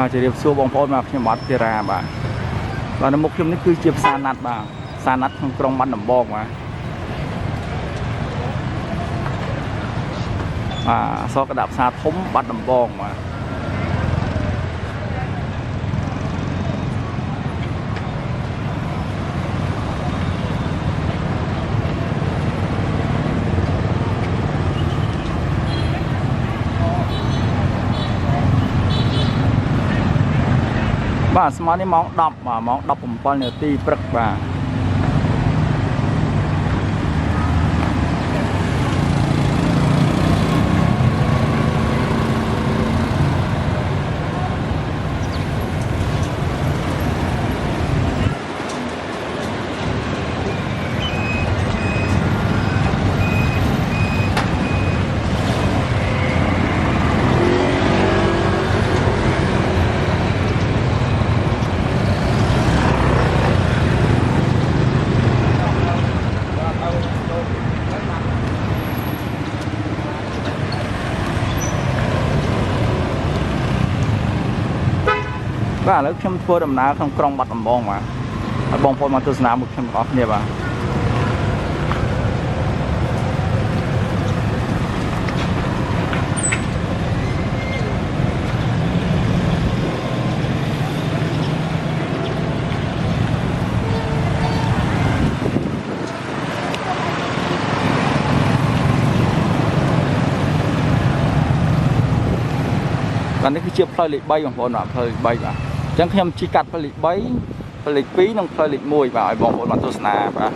បាទជម្រាបសួរបងប្អូនមកខ្ញុំបាត់ធីរ៉ាបាទនៅមុខខ្ញុំនេះគឺជាផ្សារណាត់បាទផ្សារណាត់ក្នុងក្រុងបាត់ដំបងបាទសកដាក់ផ្សារធំបាត់ដំបងបាទបាទស្មើនេះម៉ោង10បាទម៉ោង17នាទីព្រឹកបាទបាទឥឡូវខ្ញុំធ្វើដំណើរក្នុងក្រុងបាត់ដំបងបាទហើយបងប្អូនមកទស្សនាមុខខ្ញុំទាំងអស់គ្នាបាទបាទនេះគឺជាផ្លូវលេខ3បងប្អូនបាទផ្លូវលេខ3បាទអញ្ចឹងខ្ញុំជិះកាត់ផ្លូវលេខ3ផ្លូវលេខ2និងផ្លូវលេខ1បាទឲ្យបងប្អូនមកទស្សនាបាទ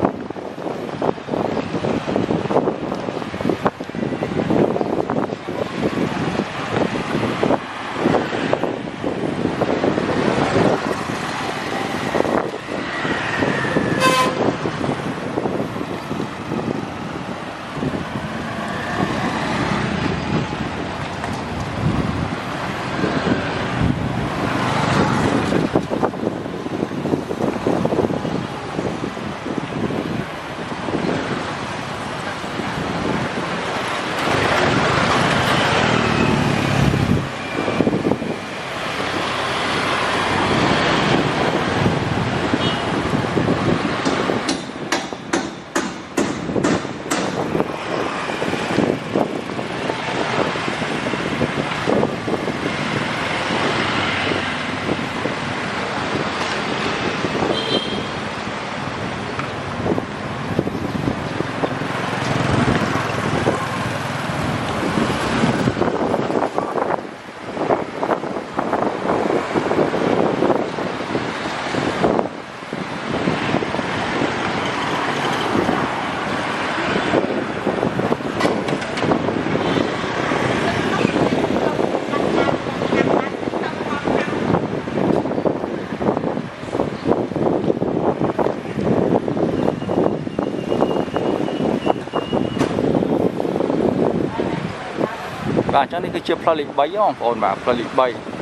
បាទអញ្ចឹងនេះគឺជាផ្លូវលេខ3បងប្អូនបាទផ្លូវលេខ3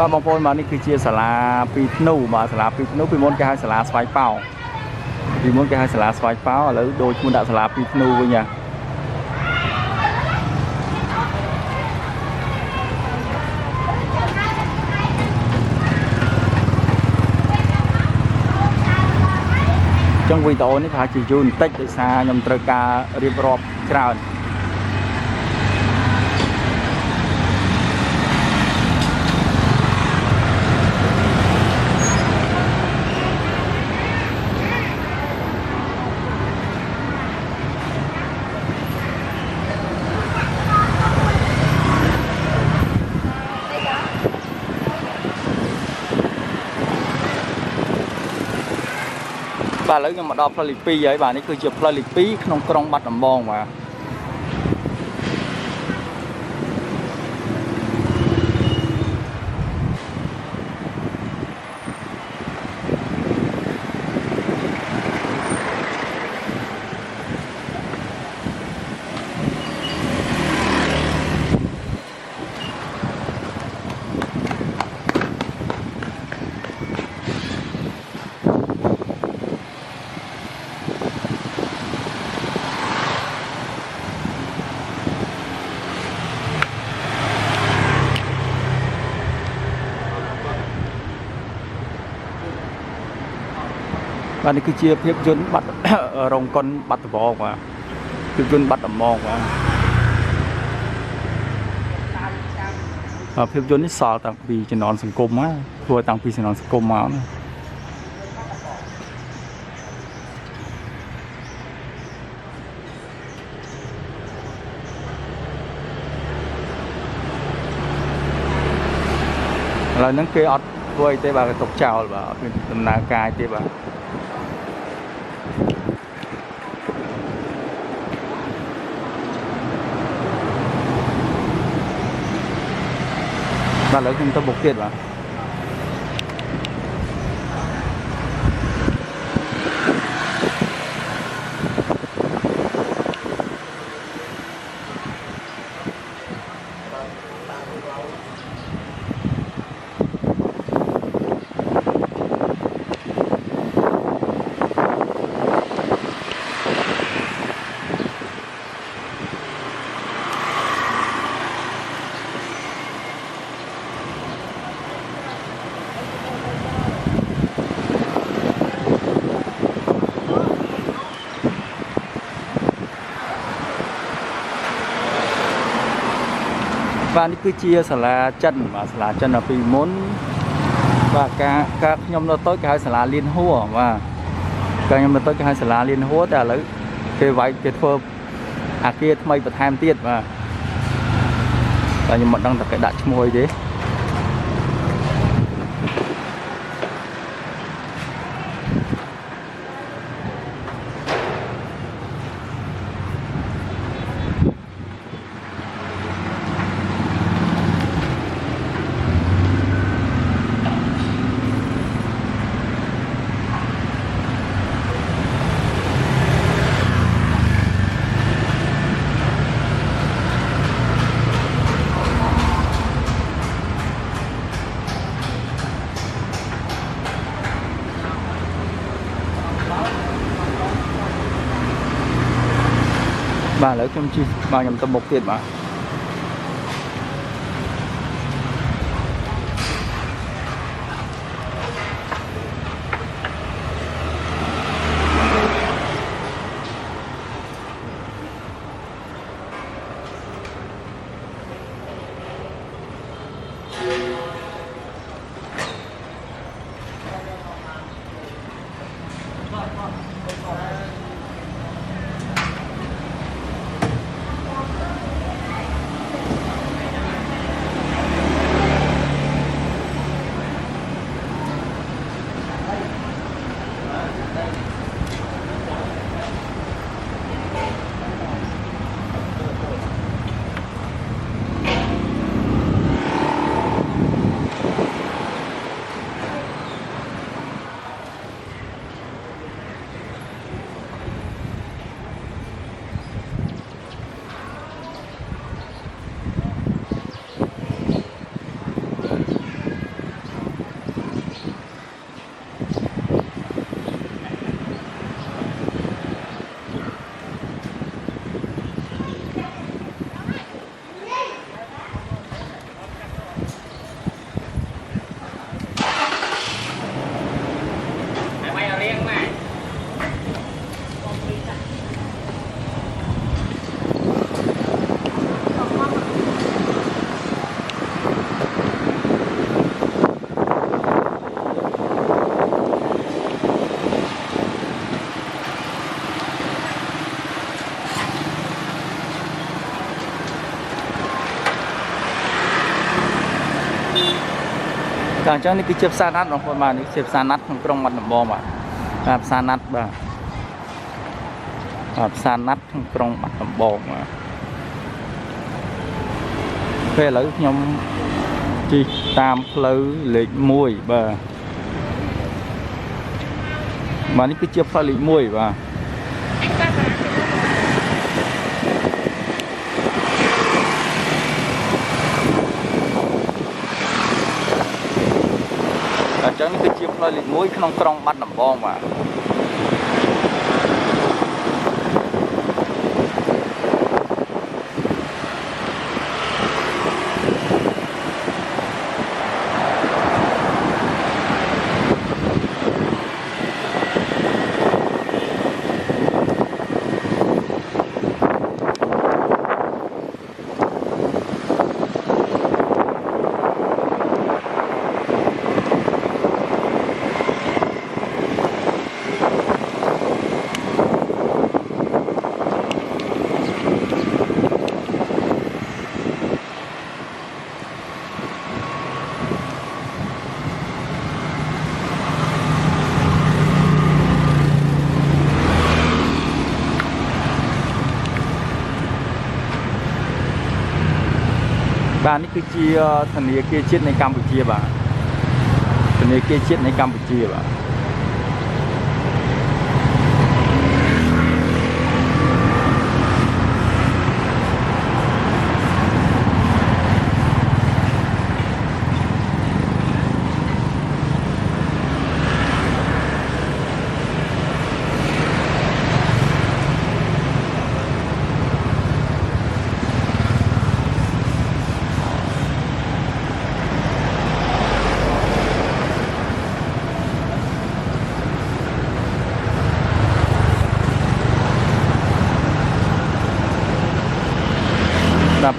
បាទបងប្អូនមកនេះគឺជាសាលាពីធ្នូបាទសាលាពីធ្នូពីមុនគេហៅសាលាស្វាយប៉ោពីមុនគេហៅសាលាស្វាយប៉ោឥឡូវដូរឈ្មោះដាក់សាលាពីធ្នូវិញហ่ะចឹងវីដេអូនេះប្រហែលជាយូរបន្តិចដោយសារខ្ញុំត្រូវការរៀបរាប់ច្រើនបាទឥឡូវខ្ញុំមកដល់ផ្លូវលេខ2ហើយបាទនេះគឺជាផ្លូវលេខ2ក្នុងក្រុងបាត់ដំបងបាទបាទនេះគឺជាភាពយន្តបាត់រោងកុនបាត់ដំបងបាទភាពយន្តបាត់ដំបងបាទភាពយន្តនេះសល់តាំងពីជំនាន់សង្គមមកធ្វើតាំងពីជំនាន់សង្គមមកណាឥឡូវហ្នឹងគេអត់ធ្វើអីទេបាទគេទុកចោលបាទអត់មានដំណើរការទេបាទបាទឥឡូវខ្ញុំទៅបុកទៀតបាទបាទនេះគឺជាសាលាចិនបាទសាលាចិននៅពីមុនបាទការខ្ញុំនៅតូចគេហៅសាលាលៀនហួរបាទការខ្ញុំនៅតូចគេហៅសាលាលៀនហួរតែឥឡូវគេវាយគេធ្វើអាគារថ្មីបន្ថែមទៀតបាទខ្ញុំមិនដឹងថាគេដាក់ឈ្មោះអីទេបាទឥឡូវខ្ញុំជិះបាទខ្ញុំទៅមុខទៀតបាទ Càng cho nên cái chiếc xa nát nó còn mà những chiếc xa nát không trong mặt bò mà đạp xa nát bà đạp xa nát không trong mặt bò mà phê lấy nhóm chi tam lấy lịch mùi bà mà những cái chiếc pha lịch mùi bà cho những cái chiếc pha lịch mùi không trong mặt bò mà bàនេះគឺជាធនាគារជាតិនៃកម្ពុជាបាទធនាគារជាតិនៃកម្ពុជាបាទ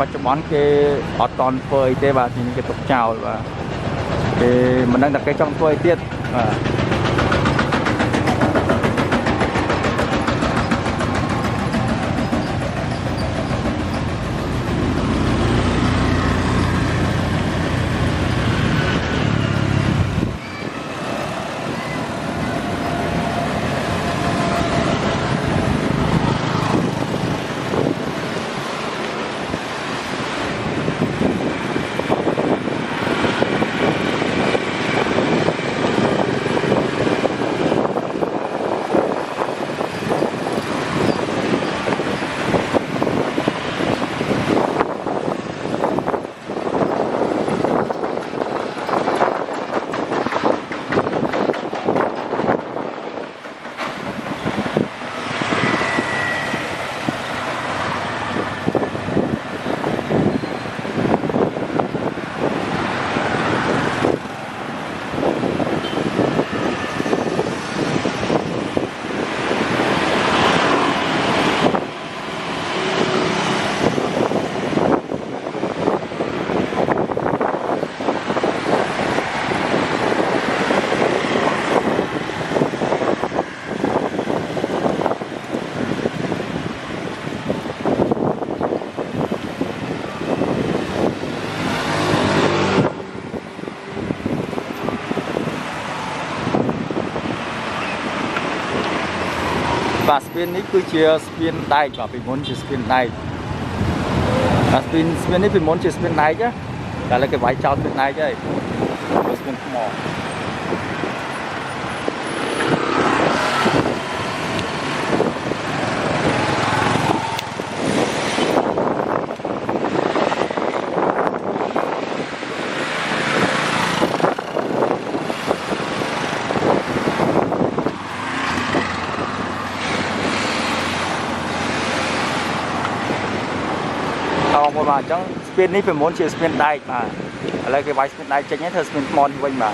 ปัจจุบันគេអត់តន់ធ្វើអីទេបាទគេទុកចោលបាទគេមិនដឹងថាគេចង់ធ្វើអីទៀតបាទ và spinនេះគឺជា spin ដែកបាទពីមុនជា spin ដែកបាទ spin នេះពីមុនជា spin ដែកតែឥឡូវគេវាយចោល spin ដែកហើយ spin ថ្ម một mà trong spin này phải muốn chỉ spin đai mà ở đây cái váy spin đai chính hết spin mon quanh mà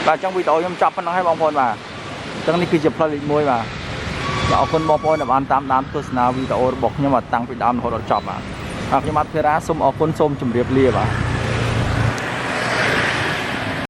បាទអញ្ចឹងវីដេអូខ្ញុំចាប់ប៉ុណ្ណឹងហើយបងប្អូនបាទអញ្ចឹងនេះគឺជាផ្លូវលេខ1បាទបាទអរគុណបងប្អូនដែលបានតាមដានទស្សនាវីដេអូរបស់ខ្ញុំតាំងពីដើមរហូតដល់ចប់បាទខ្ញុំបាទភារាសូមអរគុណសូមជម្រាបលាបាទ